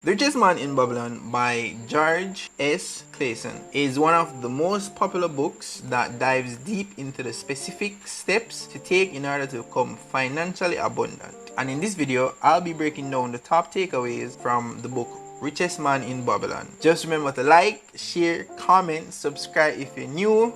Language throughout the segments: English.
The Richest Man in Babylon by George S. Clason is one of the most popular books that dives deep into the specific steps to take in order to become financially abundant. And in this video, I'll be breaking down the top takeaways from the book Richest Man in Babylon. Just remember to like, share, comment, subscribe if you're new,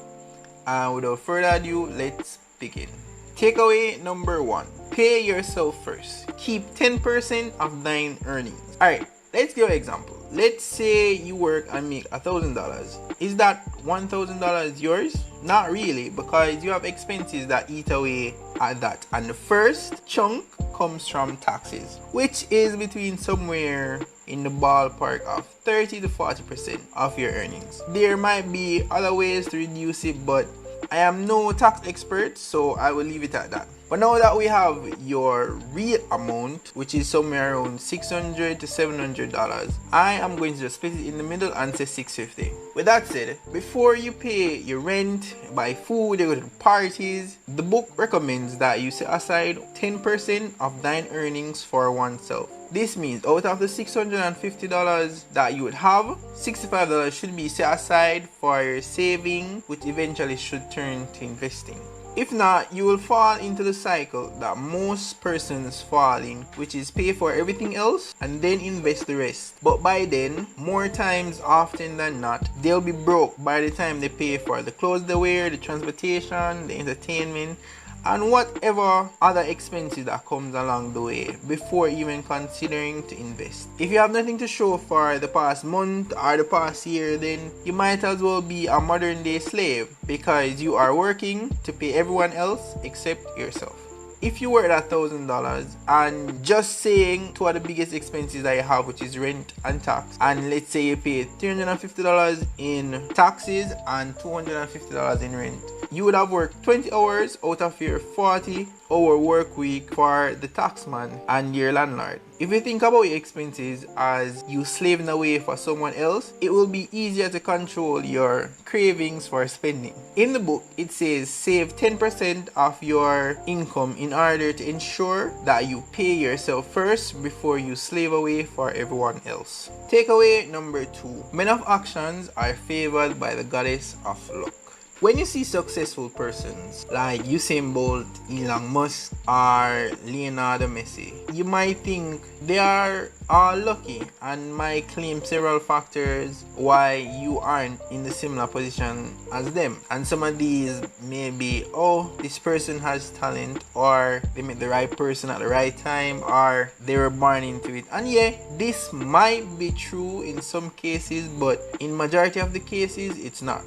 and without further ado, let's begin. Takeaway number 1. Pay yourself first. Keep 10% of thine earnings. Alright, let's give an example. Let's say you work and make $1,000. Is that $1,000 yours? Not really, because you have expenses that eat away at that. And the first chunk comes from taxes, which is between somewhere in the ballpark of 30 to 40% of your earnings. There might be other ways to reduce it, but I am no tax expert, so I will leave it at that. But now that we have your real amount, which is somewhere around $600 to $700, I am going to just split it in the middle and say $650. With that said, before you pay your rent, buy food, you go to parties, the book recommends that you set aside 10% of thine earnings for oneself. This means out of the $650 that you would have, $65 should be set aside for your saving, which eventually should turn to investing. If not, you will fall into the cycle that most persons fall in, which is pay for everything else and then invest the rest. But by then, more times often than not, they'll be broke by the time they pay for the clothes they wear, the transportation, the entertainment, and whatever other expenses that comes along the way before even considering to invest. If you have nothing to show for the past month or the past year, then you might as well be a modern day slave, because you are working to pay everyone else except yourself. If you were at $1,000 and just saying two of the biggest expenses that you have, which is rent and tax, and let's say you pay $350 in taxes and $250 in rent, you would have worked 20 hours out of your 40-hour work week for the taxman and your landlord. If you think about your expenses as you slaving away for someone else, it will be easier to control your cravings for spending. In the book, it says save 10% of your income in order to ensure that you pay yourself first before you slave away for everyone else. Takeaway number 2. Men of actions are favored by the goddess of luck. When you see successful persons like Usain Bolt, Elon Musk, or Leonardo Messi, you might think they are all lucky and might claim several factors why you aren't in the similar position as them. And some of these may be, oh, this person has talent, or they met the right person at the right time, or they were born into it. And yeah, this might be true in some cases, but in majority of the cases, it's not.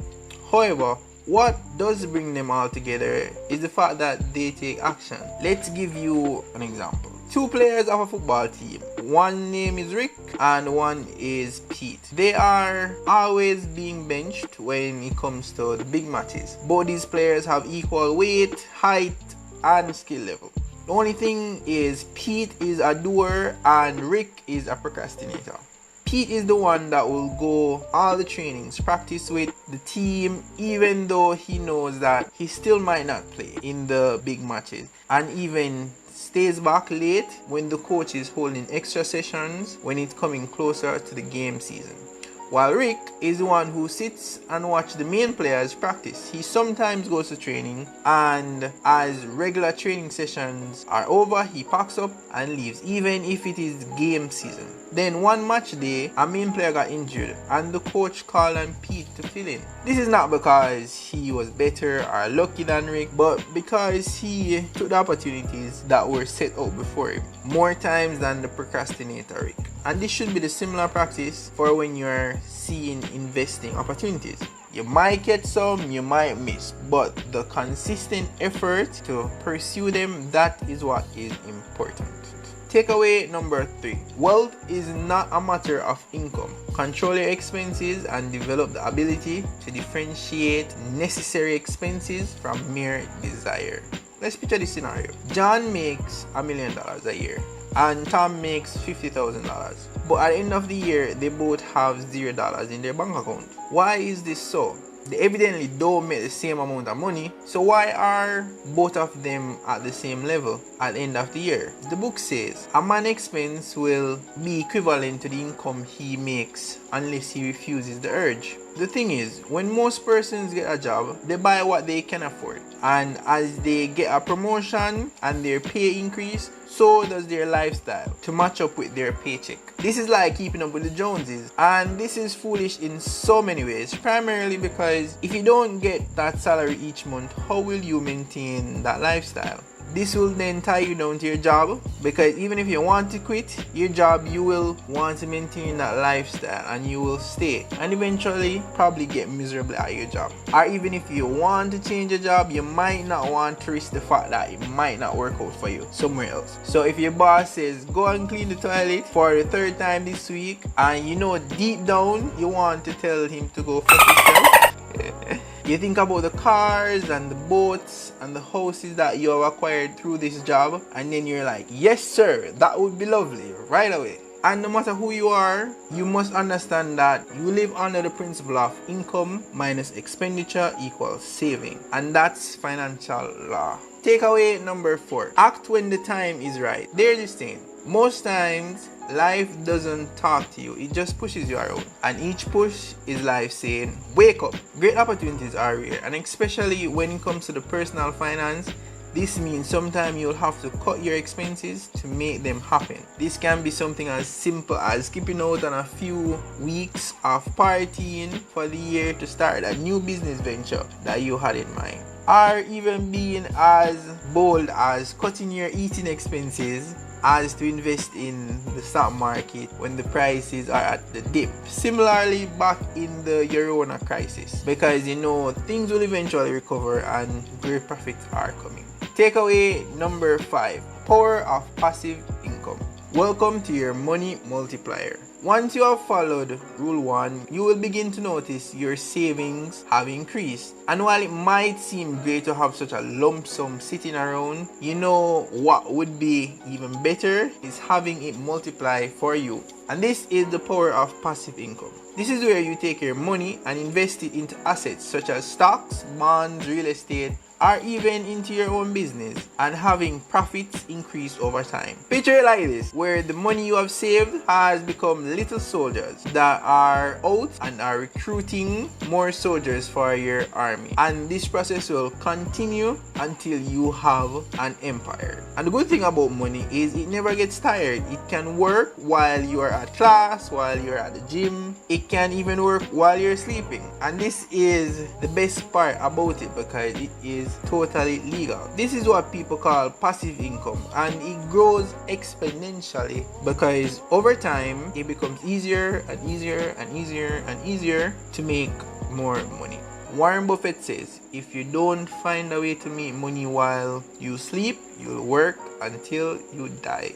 However, what does bring them all together is the fact that they take action. Let's give you an example. Two players of a football team. One name is Rick and one is Pete. They are always being benched when it comes to the big matches. Both these players have equal weight, height, and skill level. The only thing is Pete is a doer and Rick is a procrastinator. Pete is the one that will go all the trainings, practice with the team, even though he knows that he still might not play in the big matches, and even stays back late when the coach is holding extra sessions when it's coming closer to the game season. While Rick is the one who sits and watches the main players practice. He sometimes goes to training, and as regular training sessions are over, he packs up and leaves, even if it is game season. Then one match day, a main player got injured and the coach called on Pete to fill in. This is not because he was better or lucky than Rick, but because he took the opportunities that were set out before him more times than the procrastinator Rick. And this should be the similar practice for when you're seeing investing opportunities. You might get some, you might miss, but the consistent effort to pursue them, that is what is important. Takeaway number 3. Wealth is not a matter of income. Control your expenses and develop the ability to differentiate necessary expenses from mere desire. Let's picture this scenario. John makes $1 million a year and Tom makes $50,000. But at the end of the year, they both have $0 in their bank account. Why is this so? They evidently don't make the same amount of money, so why are both of them at the same level at the end of the year? The book says a man's expense will be equivalent to the income he makes unless he refuses the urge. The thing is, when most persons get a job, they buy what they can afford. And as they get a promotion and their pay increase, so does their lifestyle to match up with their paycheck. This is like keeping up with the Joneses. And this is foolish in so many ways, primarily because if you don't get that salary each month, how will you maintain that lifestyle? This will then tie you down to your job, because even if you want to quit your job, you will want to maintain that lifestyle and you will stay and eventually probably get miserable at your job. Or even if you want to change your job, you might not want to risk the fact that it might not work out for you somewhere else. So if your boss says go and clean the toilet for the third time this week, and you know deep down you want to tell him to go fuck yourself, you think about the cars and the boats and the houses that you have acquired through this job, and then you're like, yes sir, that would be lovely right away. And no matter who you are, you must understand that you live under the principle of income minus expenditure equals saving, and that's financial law. Takeaway number 4: act when the time is right. There's this thing, most times life doesn't talk to you, it just pushes you around, and each push is life saying wake up. Great opportunities are rare, and especially when it comes to the personal finance, this means sometimes you'll have to cut your expenses to make them happen. This can be something as simple as skipping out on a few weeks of partying for the year to start a new business venture that you had in mind, or even being as bold as cutting your eating expenses as to invest in the stock market when the prices are at the dip. Similarly, back in the Corona crisis, because you know things will eventually recover and great profits are coming. Takeaway number 5: power of passive income. Welcome to your money multiplier. Once you have followed rule 1, you will begin to notice your savings have increased. And while it might seem great to have such a lump sum sitting around, you know what would be even better is having it multiply for you. And this is the power of passive income. This is where you take your money and invest it into assets such as stocks, bonds, real estate, or even into your own business, and having profits increase over time. Picture it like this, where the money you have saved has become little soldiers that are out and are recruiting more soldiers for your army, and this process will continue until you have an empire. And the good thing about money is it never gets tired. It can work while you are at class, while you're at the gym, it can even work while you're sleeping, and this is the best part about it because it is totally legal. This is what people call passive income, and it grows exponentially because over time it becomes easier and easier and easier and easier to make more money. Warren Buffett says, if you don't find a way to make money while you sleep, you'll work until you die.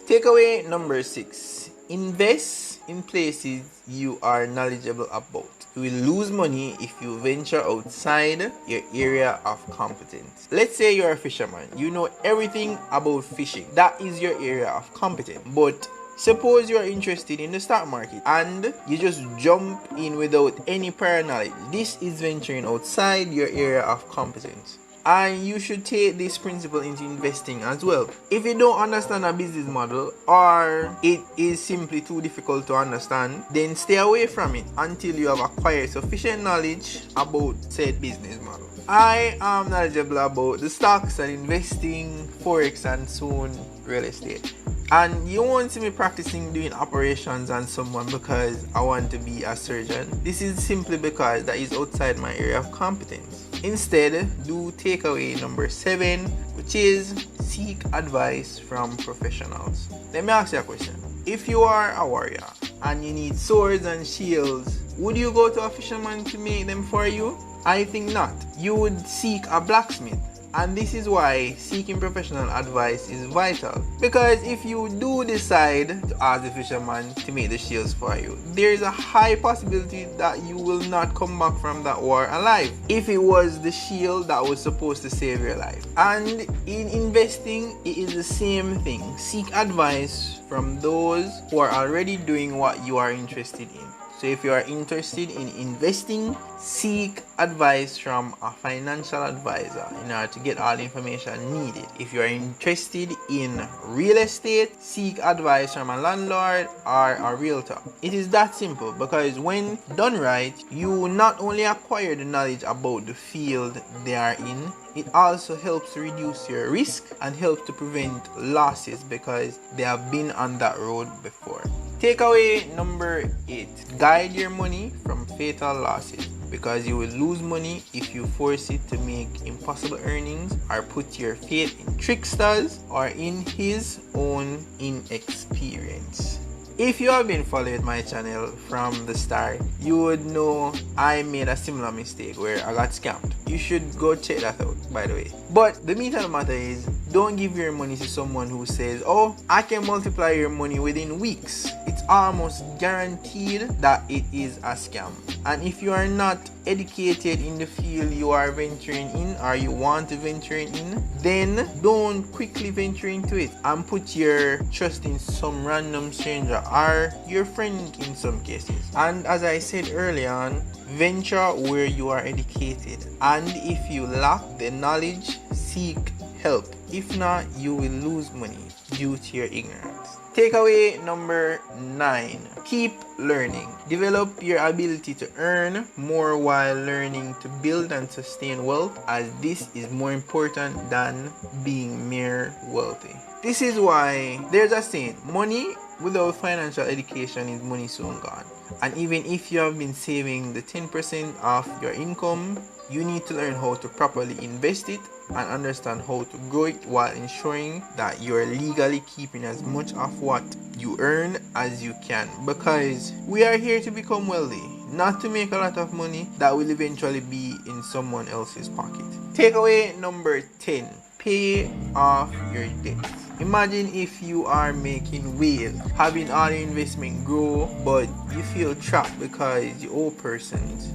Takeaway number 6: invest in places you are knowledgeable about. You will lose money if you venture outside your area of competence. Let's say you're a fisherman. You know everything about fishing. That is your area of competence. But suppose you are interested in the stock market and you just jump in without any prior knowledge. This is venturing outside your area of competence. And you should take this principle into investing as well. If you don't understand a business model, or it is simply too difficult to understand, then stay away from it until you have acquired sufficient knowledge about said business model. I am knowledgeable about the stocks and investing, forex, and soon real estate. And you won't see me practicing doing operations on someone because I want to be a surgeon. This is simply because that is outside my area of competence. Instead, do takeaway number 7, which is seek advice from professionals. Let me ask you a question. If you are a warrior and you need swords and shields, would you go to a fisherman to make them for you? I think not. You would seek a blacksmith. And this is why seeking professional advice is vital. Because if you do decide to ask the fisherman to make the shields for you, there is a high possibility that you will not come back from that war alive, if it was the shield that was supposed to save your life. And in investing, it is the same thing. Seek advice from those who are already doing what you are interested in. So if you are interested in investing, seek advice from a financial advisor in order to get all the information needed. If you are interested in real estate, seek advice from a landlord or a realtor. It is that simple, because when done right, you not only acquire the knowledge about the field they are in, it also helps to reduce your risk and helps to prevent losses because they have been on that road before. Takeaway number 8: guide your money from fatal losses, because you will lose money if you force it to make impossible earnings or put your faith in tricksters or in his own inexperience. If you have been following my channel from the start, you would know I made a similar mistake where I got scammed. You should go check that out, by the way. But the meat of the matter is, don't give your money to someone who says, oh, I can multiply your money within weeks. It's almost guaranteed that it is a scam. And if you are not educated in the field you are venturing in or you want to venture in, then don't quickly venture into it and put your trust in some random stranger or your friend in some cases. And as I said earlier on, venture where you are educated, and if you lack the knowledge, seek help. If not, you will lose money due to your ignorance. Takeaway number 9: keep learning. Develop your ability to earn more while learning to build and sustain wealth, as this is more important than being mere wealthy. This is why there's a saying, money without financial education is money soon gone. And even if you have been saving the 10% of your income, you need to learn how to properly invest it and understand how to grow it while ensuring that you're legally keeping as much of what you earn as you can, because we are here to become wealthy, not to make a lot of money that will eventually be in someone else's pocket. Takeaway number 10: pay off your debts. Imagine if you are making waves, having all your investment grow, but you feel trapped because you owe persons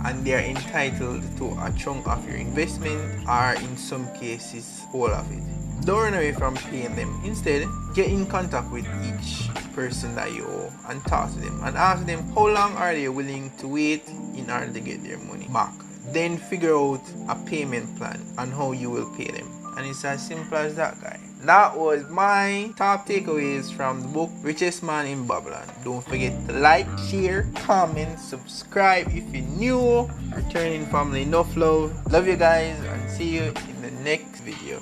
and they are entitled to a chunk of your investment, or in some cases all of it. Don't run away from paying them. Instead, get in contact with each person that you owe and talk to them and ask them how long are they willing to wait in order to get their money back. Then figure out a payment plan and how you will pay them. And it's as simple as that, guy. That was my top takeaways from the book Richest Man in Babylon. Don't forget to like, share, comment, subscribe if you're new. Returning family, enough love. Love you guys and see you in the next video.